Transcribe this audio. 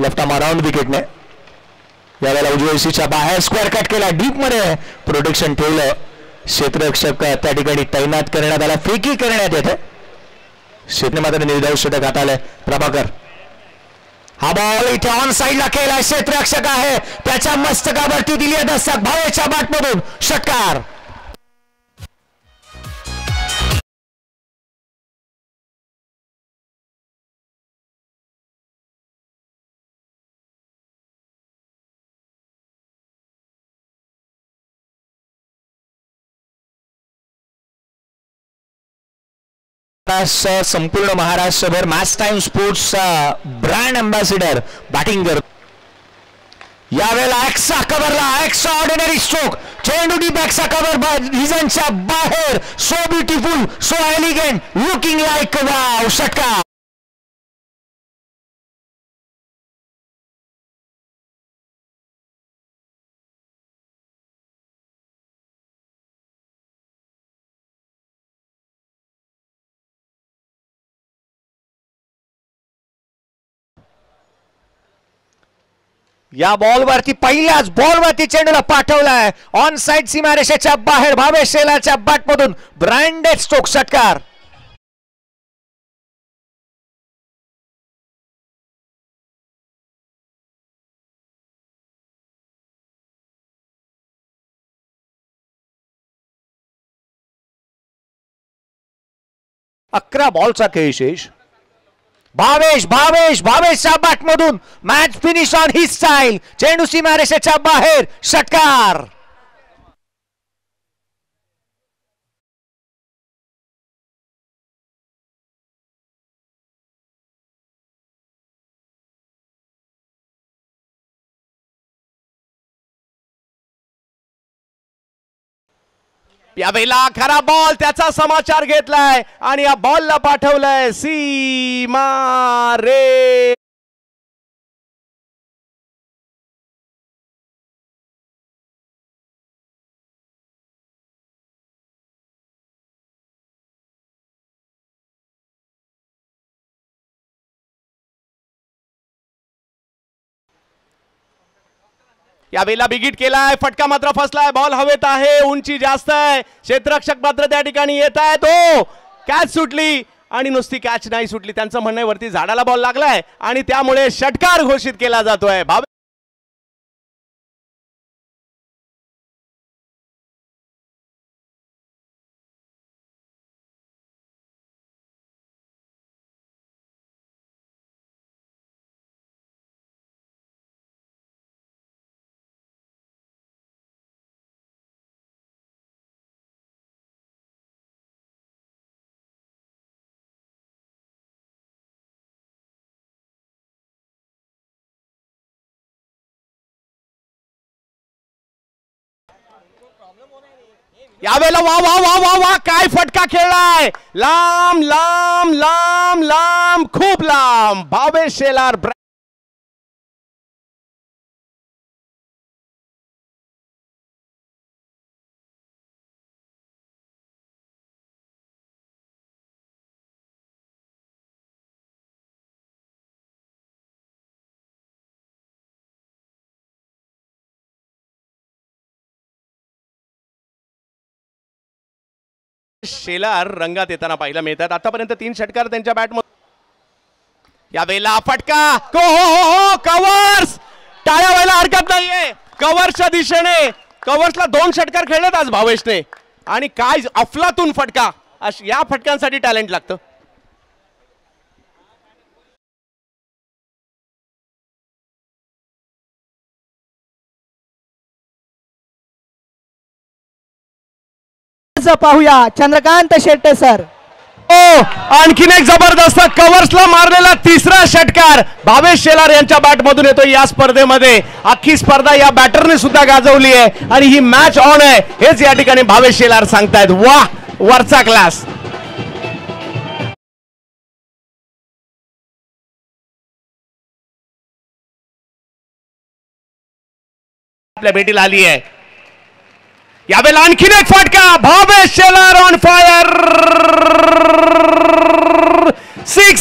Left arm around विकेटने. यावेळेला उजव्या विसीच्या बाहेर स्क्वेअर कट केला, डीप मध्ये प्रोटेक्शन ठेवलं. क्षेत्ररक्षक त्या ठिकाणी तैनात करण्यात आला, फेकी करण्यात येते. शेतने मात्र निर्धाव षटक हाताळलंय प्रभाकर. हा बॉल इथे ऑन साइडला केला, क्षेत्ररक्षक आहे त्याच्या मस्तकावरती दिली आहे दस्तक. भावेशच्या बॅटमधून षटकार. संपूर्ण महाराष्ट्रभर मॅच टाइम स्पोर्ट्सचा ब्रँड अँबॅसिडर बॅटिंग करतो. यावेळेला एक्स्ट्रा कव्हरला एक्स्ट्रा ऑर्डिनरी स्ट्रोक, चेंडू डीप एक्स्ट्रा कव्हर रिझनच्या बाहेर. So beautiful, so elegant, looking like wow. षटकार. या बॉलवरती पहिल्याच बॉलवरती चेंडूला पाठवलाय ऑन साइड सीमारेषेच्या बाहेर. भावेश शेलारच्या बॅटमधून ब्रँडेड स्ट्रोक. षटकार. अकरा बॉलचा खेळ शेष. भावेशच्या बॅटमधून मॅच फिनिश ऑन ही स्टाईल. चेंडू सीमारेषेच्या बाहेर. षटकार. यावेळेला खरा बॉल त्याचा समाचार घेतलाय आणि या बॉलला पाठवलाय सीमा रे. यावेळेला बिगिट केलाय, फटका मात्र फसलाय. बॉल हवेत आहे, उंची जास्त आहे. क्षेत्ररक्षक मात्र त्या ठिकाणी येत आहे. तो कॅच सुटली आणि नुसती कॅच नाही सुटली, त्यांचं म्हणणं वरती झाडाला बॉल लागलाय आणि त्यामुळे षटकार घोषित केला जातोय. यावेळेला वा वा वा वा वा काय फटका खेळलाय. लांब लांब लांब लांब खूप लांब. भावेश शेलार शेलार रंगात येताना पाहायला मिळतात. आतापर्यंत 3 षटकार त्यांच्या बॅटमध्ये. यावेळेला फटका. हो हो हो कव्हर्स. टाळ्या व्हायला हरकत नाहीये. कव्हर्सच्या दिशेने कव्हर्सला 2 षटकार खेळलेत आज भावेशने आणि काय अफलातून फटका. या फटक्यांसाठी टॅलेंट लागतं. पाहूया चंद्रकांत शेट्टे सर. आणखीन एक जबरदस्त कव्हर्सला मारलेला 3रा षटकार भावेश शेलार यांच्या बॅटमधून येतो या स्पर्धेमध्ये. अख्खी स्पर्धा या बॅटरने सुद्धा गाजवली आहे आणि ही मॅच ऑन आहे हेच या ठिकाणी भावेश शेलार सांगतायत. वाह, वरचा क्लास. आपल्या भेटीला आली आहे. यावेळेला आणखीन एक फटका. Bhavesh Shelar on fire. 6